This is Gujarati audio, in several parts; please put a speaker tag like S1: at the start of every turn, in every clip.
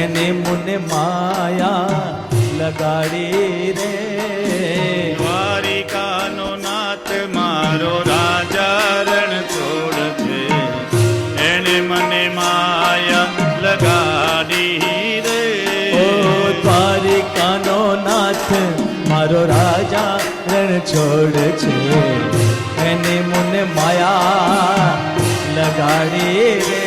S1: એને મુને માયા લગાડી રે.
S2: દ્વારિકાનો નાથ મારો રાજા રણ છોડ છે, એને મને માયા લગાડી રે.
S1: ઓ દ્વારિકાનો નાથ મારો રાજા રણ છોડ છે, એને મુને માયા લગાડી રે.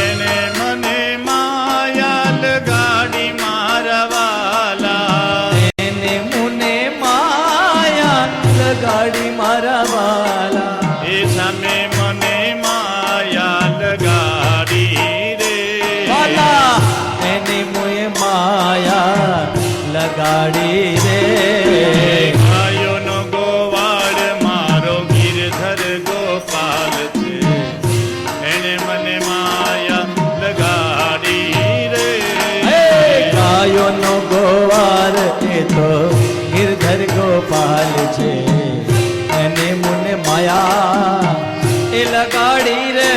S2: એને મને માયા લગાડી મારા વાલા,
S1: એને મુને માયા લગાડી મારા વાલા.
S2: એ સામે મને માયા લગાડી રે.
S1: વાલા એને મુએ માયા લગાડી રે.
S2: ગાયોનો ગોવાળ મારો ગિરધર ગોપાલ છે, એને મને માયા લગાડી રે.
S1: ગાયોનો ગોવાર એ તો ગિરધર ગોપાલ છે, એને મુને માયા એ લગાડી રે.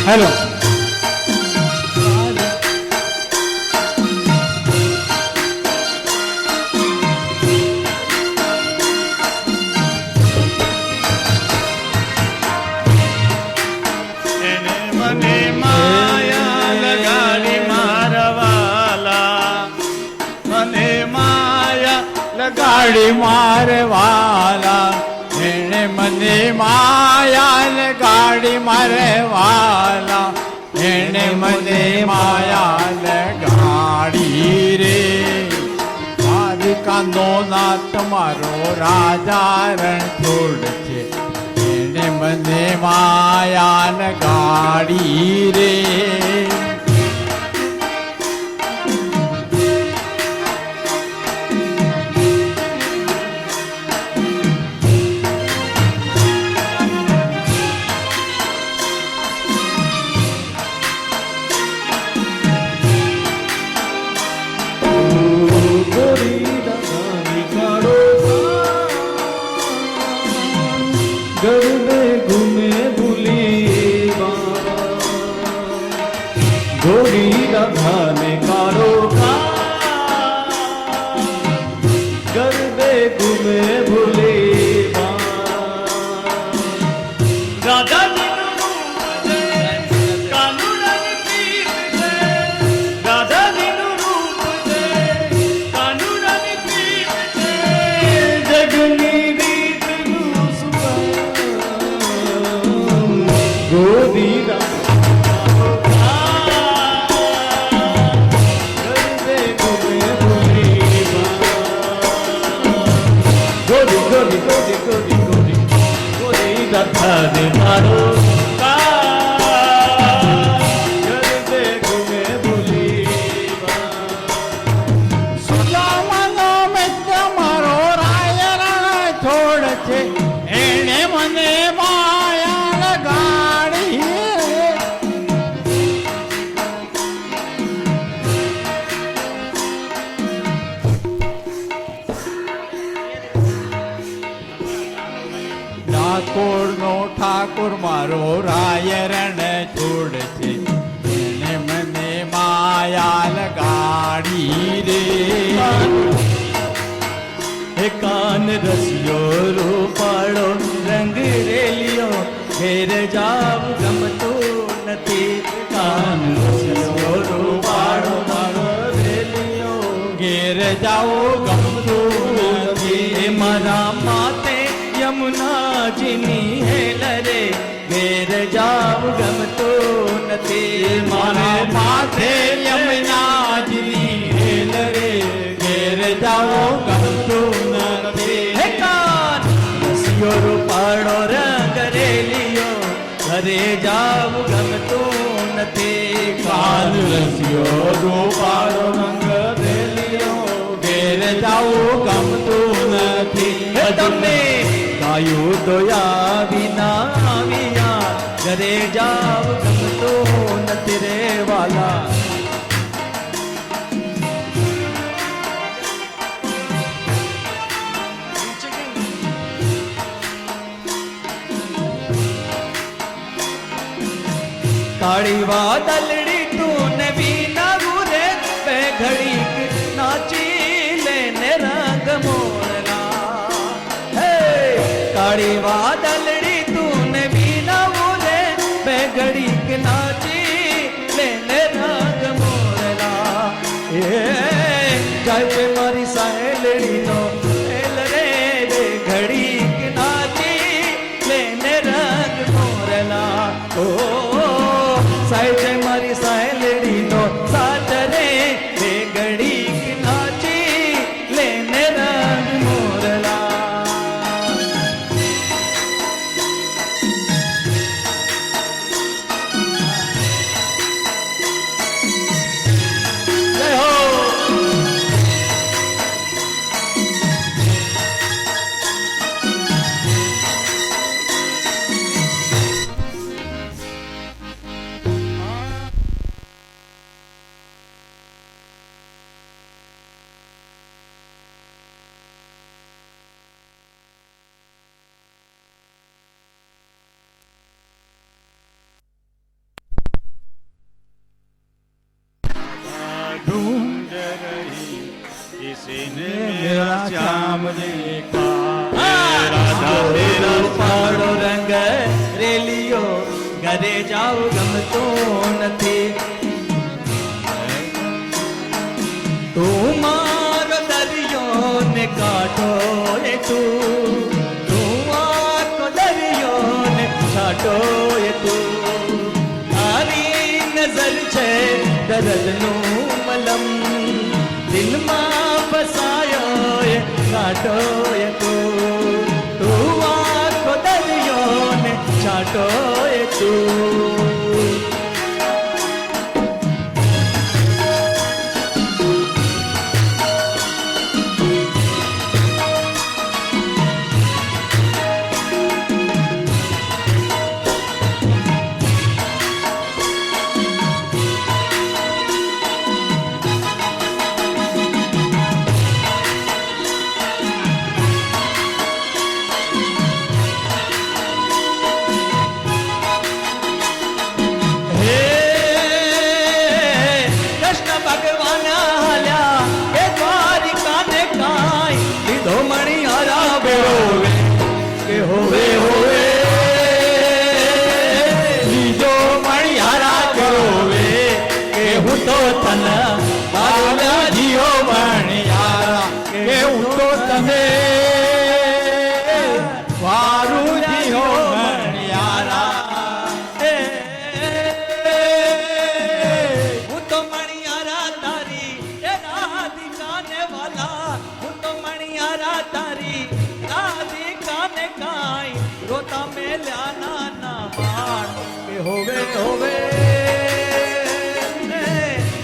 S3: હેલો
S2: એને મને માયા લગાડી મારા વાલા, મને માયા
S3: ગાડી મારે વાલા, એને મને માયા ગાડી મારે વાલા, એને મને માયા ગાડી રે. દ્વારિકાનો નાથ મારો રાજા રણ છોડ છે, એને મને માયા ગાડી રે.
S1: ગરબે ઘૂમે ભૂલી ઘોડી રાધાને કાળો ગરબે ઘૂમે ભૂલી રાધા રાધે મારો ગરબે ઘૂમે ભૂલી
S3: સુદામાનો મિત્ર મારો રાય રણ છોડ છે, એને મને માયા લગાડી રે. ઠાકોરનો ઠાકોર મારો રાય રણ છોડ છે, એને મને માયા લગાડી રે.
S1: હે કાન રસિયો રૂપાળો રંગ રેલિયો ઘેર જાવ ગમતું નથી. કાન રસિયો રૂપાળો મારો રેલિયો
S3: ઘેર જાઓ ગમતું નથી.
S1: મારા માતે યમુનાજીની હેલ રે ઘેર જાવ ગમતું નથી.
S3: મારા માથે યમુનાજીની હેલ રે ઘેર જાઓ ગમતું નથી.
S1: હે કાન રસિયો રૂપાળો રંગ રેલિયો ઘરે જાવ ગમતું નથી.
S3: રસિયો રૂપાળો રંગ રેલિયો ઘેર જાવું ગમતું નથી.
S1: હે તમે ગાયું દોયા વિના આવ્યા ઘરે જાવ ગમતો નથી રે વાલા. કાળી વાદળડી તું ને વિના ગુરે બે ઘડીક નાચી લેને રંગ મોરલા. હે કાળી વાદળડી તું ને વિના ગુરે બે ઘડીક નાચી લેને રંગ મોરલા. એ જાય છે મારી સાહેલડી નો એલ રે બે ઘડીક નાચી લેને રંગ મોરલા. ઓ સાહેબ છે મારી સાહેલડી નો સાથ રે બે ઘડીક નાચી લેને રંગ મોરલા. જય હો.
S2: ढूंढ रही किसी ने
S3: मेरा
S2: मेरा
S3: श्याम
S2: श्याम
S3: देखा.
S2: राधा तेरा
S1: પાડો રંગ રેલિયો ઘરે જાવ ગમતો નથી. તું મારો દરિયો ને કાંઠો એ તું આખો દરિયો ને છાંટો એ તું. તારી નજર છે દર્દનું મલમ દિલમાં ફસાયો એ કાંટો એ તું આખો દરિયો ને છાંટો એ તું.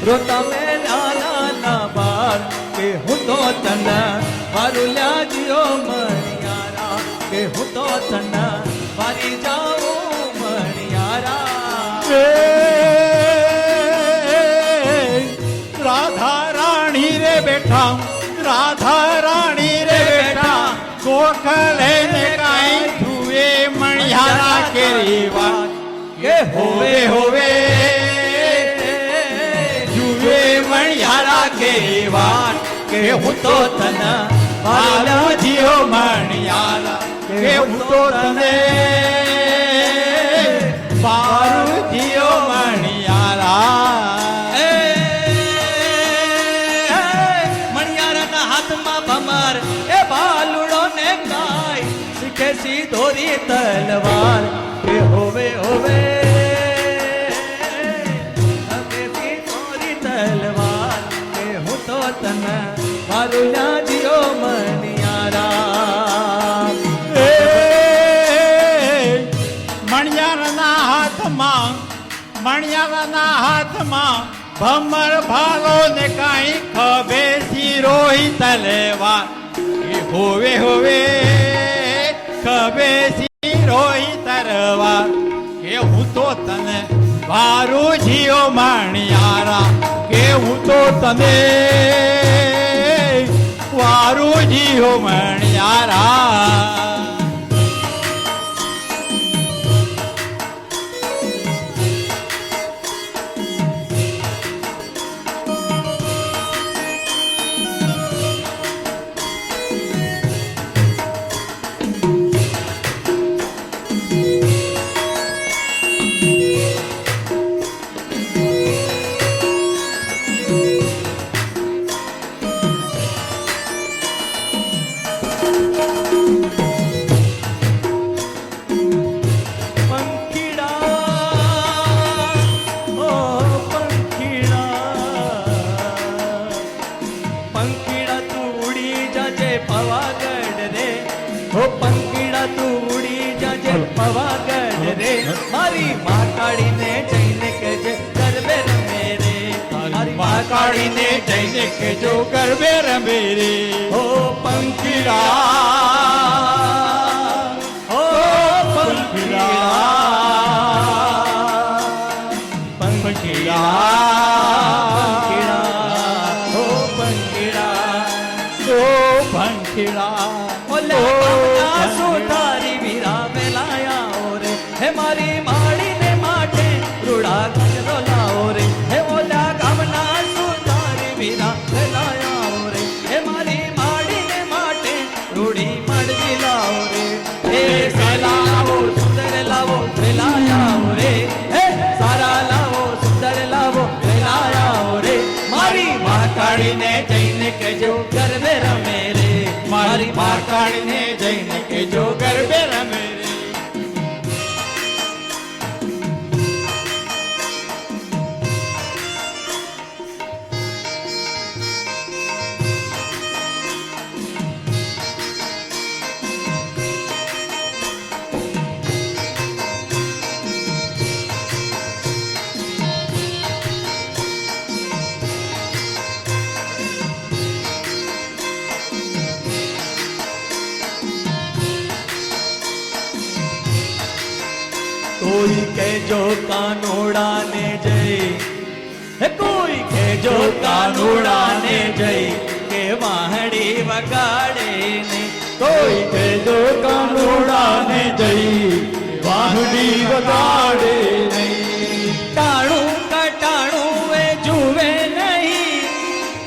S1: રોતા મેં લાલા બાર કે હું તો તને મારું લ્યાજ્યો મણિયારા કે હું તો તને મારી જાઉં મણિયારા.
S3: રાધા રાણી રે બેઠા રાધા રાણી રે બેઠા ગોખલે ને કાઈ ધુએ મણિયારા કેરી વાત
S1: કે હોવે હોવે
S3: મણિયારા કેરી વાત કે હું તો તને મારો જીઓ મણિયારા કે હું તો તને મારો જીઓ મણિયારા.
S1: મણિયારાના હાથમાં ભમર એ બાલુડો ને કાય શીખે સીધોરી તલવાર કે હોવે હોવે તને મારું લ્યાજ્યો મણિયારા.
S3: મણિયારના હાથમાં ભમર ભાલો ને કાંઈ ખભે સિરોહી તલવાર એ હોવે હોવે ખભે સિરોહી તલવાર કે હું તો તને વારું જીઓ માણિયારા કે હું તો તને વારું જીઓ માણિયારા
S1: પવાગઢ રે મારી માં કાળીને જઈને કેજે ગરબે રમે રે મારી માં કાળીને જઈને કેજો
S3: ગરબે રમે રે
S1: હો પંખીડા હો પંખીડા પંખીડા હો પંખીડા
S3: ઓ પંખીડા
S1: ઓલા સુધારી વીરા મેલાયા રે હે મારી માળીને માટે રૂડા ગજરો લાવો રે હે ઓલા ગામના સુધારી વીરા મેલાયા રે હે મારી માળીને માટે રૂડી મડવી લાવો રે હે સારા લાવો સુંદર લાવો મેલાયા રે હે સારા લાવો સુંદર લાવો મેલાયા રે મારી માં કાળીને જઈને કેજો ગરબે રમે રે
S3: મારી માં કાળીને જઈને કેજો ગરબે રમે રે
S1: कोई कहो कानोड़ा ने जय हे कोई कहो कानोड़ा ने जय के वाहड़ी वगाड़े ने
S3: કોઈ કહેજો કાનોડા ને જઈ વાહડી વગાડે નહીં
S1: टाणू कटाणू वे जुवे नहीं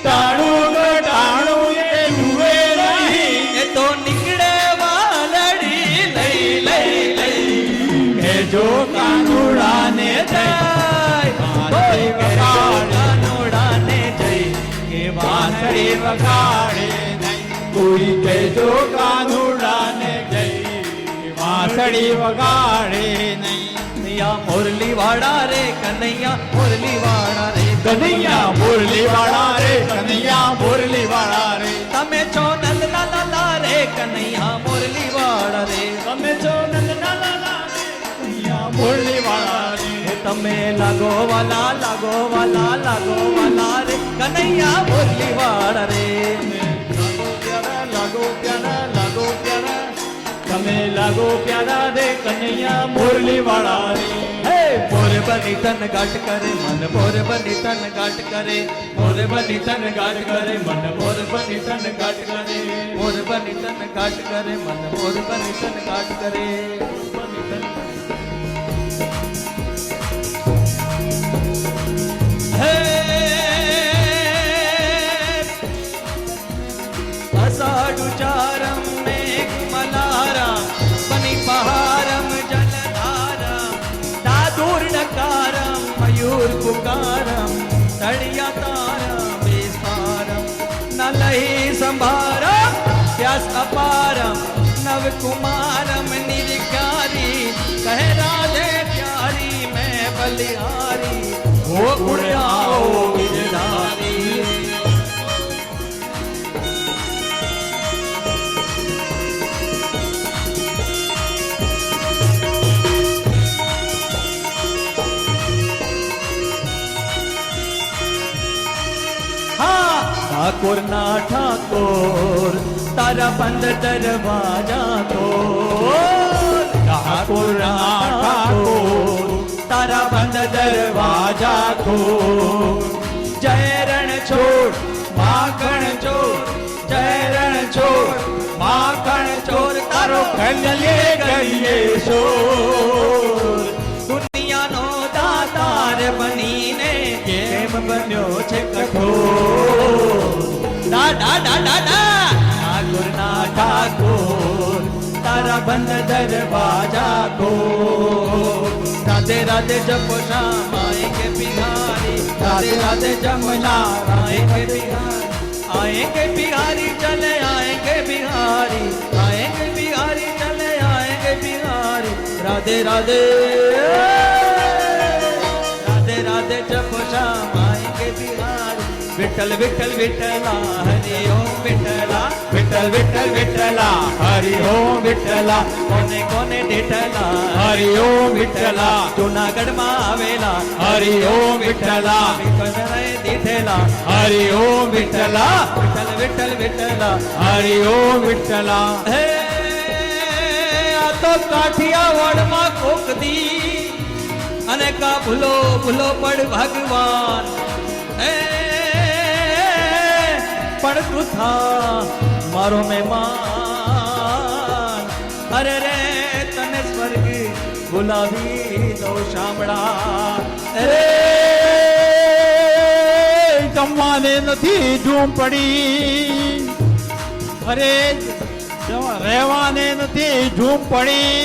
S3: ટાણું ગટાણું એ જુએ નહીં
S1: ये तो निकले वालड़ी लई लई लई
S3: કહેજો કાનોડા ને જઈ
S1: कोई कहो कानोड़ा ने जय के
S3: વાહડી
S1: वाहड़ी
S3: વગાડે નહીં કોઈ કહેજો કાનોડા ને જઈ વાસળી વગાડે નહીં
S1: कन्हैया मुरली वाड़ा रे कन्हैया मुरली वाड़ा रे
S3: કનૈયા મુરલી વાળા રે કનૈયા મુરલી વાળા રે
S1: તમે છો નંદ લાલા રે કન્હૈયા મુરલી વાડા રે
S3: તમે છો નંદના લાલા રે કનૈયા મુરલી વાળા રે
S1: તમે લાગો વાલા રે કન્હૈયા મુરલી વાડા રે
S3: લાગો પ્યારા લાગો પ્યારા તમે લાગો પ્યારા રે કનૈયા મુરલી વાળા રે
S1: હે મોર બની તન ગાટ કરે મન મોર બની તન ગાટ કરે મોર બની તન ગાટ કરે મન મોર બની તન ગાટ કરે મોર બની તન ગાટ કરે મન મોર બની તન ગાટ કરે હે असाडुचारम मेघ मलारा बनी पहारम जलधारम दादूर नकारम मयूर पुकारम तड़िया तारम विस्तारम न लही संभारम प्यास अपारम नव कुमारम निर्कारी कह राधे प्यारी मैं बलिहारी वो उड़ आओ गिरधारी ઠાકોર ના ઠાકોર તારા બંધ દરવાજા ખોલ
S3: ઠાકોર ના ઠાકોર
S1: તારા બંધ દરવાજા ખોલ જય રણ છોડ માખણ ચોર જય રણ છોડ માખણ ચોર તારો
S3: ગલીએ ગલીએ
S1: શોર દુનિયાનો દાતાર બનીને કેમ બન્યો છે કઠોર દા દા દા દા દા ઠાકોર ના ઠાકોર તારા બંધ દરવાજા ખોલ રાધે રાધે જપો શ્યામ આएंगे बिहारी राधे राधे जमुना आएंगे बिहारी आएंगे बिहारी चले आएंगे बिहारी आएंगे बिहारी चले आएंगे बिहारी राधे राधे राधे राधे जपो श्याम आएंगे बिहारी विठल विठल विठला हरि ओम विठला विठल विठल विठला हरि ओम विठला कोने कोने डेठला
S3: હરિ ઓમ વિઠ્ઠલા
S1: જુનાગઢ માં આવેલા
S3: હરિ ઓમ વિઠ્ઠલા
S1: વિઠ્ઠલાએ દીધેલા
S3: હરિ ઓમ વિઠ્ઠલા
S1: વિઠ્ઠલ વિઠ્ઠલ વિઠ્ઠલા
S3: હરિ ઓમ વિઠ્ઠલા
S1: હે આ તો કાઠિયાવાડમાં કોક દી અને કા ભૂલો ભૂલો પડ ભગવાન હે પણ તું થા મારો મહેમાન અરે રે તને સ્વર્ગ બોલાવી દો શામળા
S3: રે જમવાને નથી ઝૂંપડી અરે રહેવાને નથી ઝૂંપડી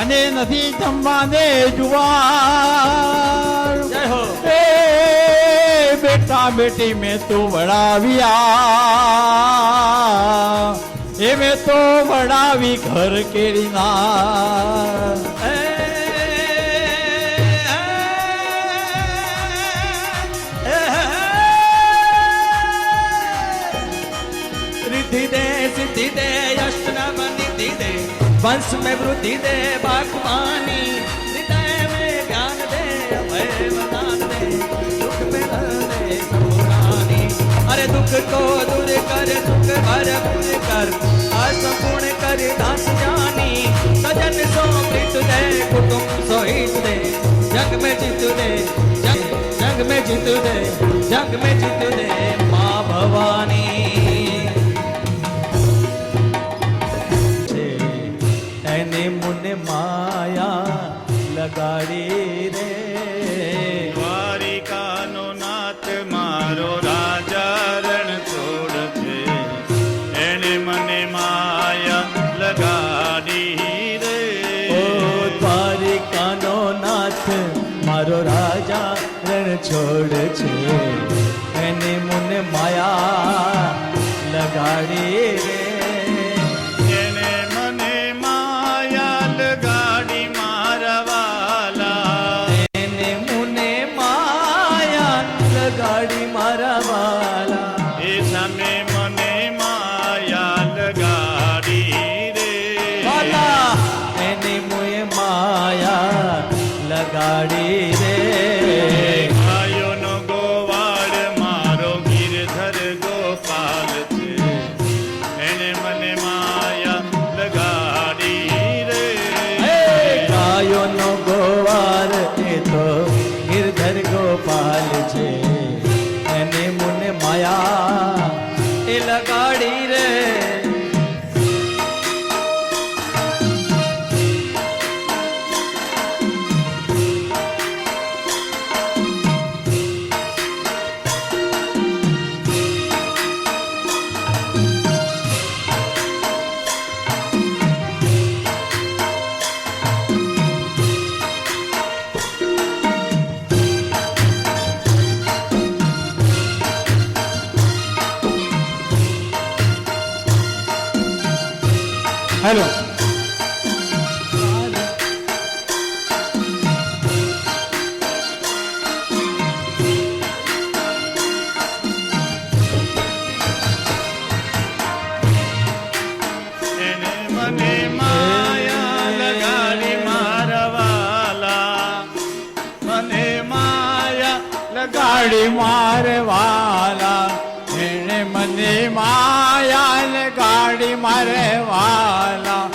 S3: અને નથી જમવાને જુવાર
S1: જય હો
S3: એ બેટા બેટી મેં તો વડાવ્યા એ મેં તો વડાવી ઘર કેરીના
S1: रिद्धि दे सिद्धि दे अष्टनव निधि दे वंश में वृद्धि दे बागवानी हृदय में ज्ञान दे अभय वरदान दे दुख में हर दे समुरानी अरे दुख को दूर कर सुख भरपूर कर असपूर्ण कर दास जानी सजन सो प्रीत दे कुटुंब सो हित दे जग में जीत दे जग में जीत दे जग में जीत दे माँ भवानी એને મુને માયા લગાડી રે
S2: દ્વારિકાનો નાથ મારો રાજા રણ છોડ છે એને મને માયા લગાડી રે
S1: ઓ દ્વારિકાનો નાથ મારો રાજા રણ છોડ છે એને મુને માયા લગાડી રે
S2: એને મને માયા લગાડી મારા વાલા
S1: એને મુને માયા લગાડી મારા વાલા
S2: એ સામે મને માયા લગાડી રે
S1: વાલા એને મુએ માયા લગાડી રે
S2: ગાયોનો ગોવાળ મારો ગિરધર ગોપાલ છે એને મને માયા લગાડી રે
S1: હે ગાયોનો ગોવાર એ તો ગિરધર ગોપાલ છે એને મુને માયા એ લગાડી રે
S3: હેલો
S2: એને મને માયા લગાડી મારા વાલા મને માયા
S3: ગાડી મારે વાલા એને ને માયા ને ગાડી મારે વાલા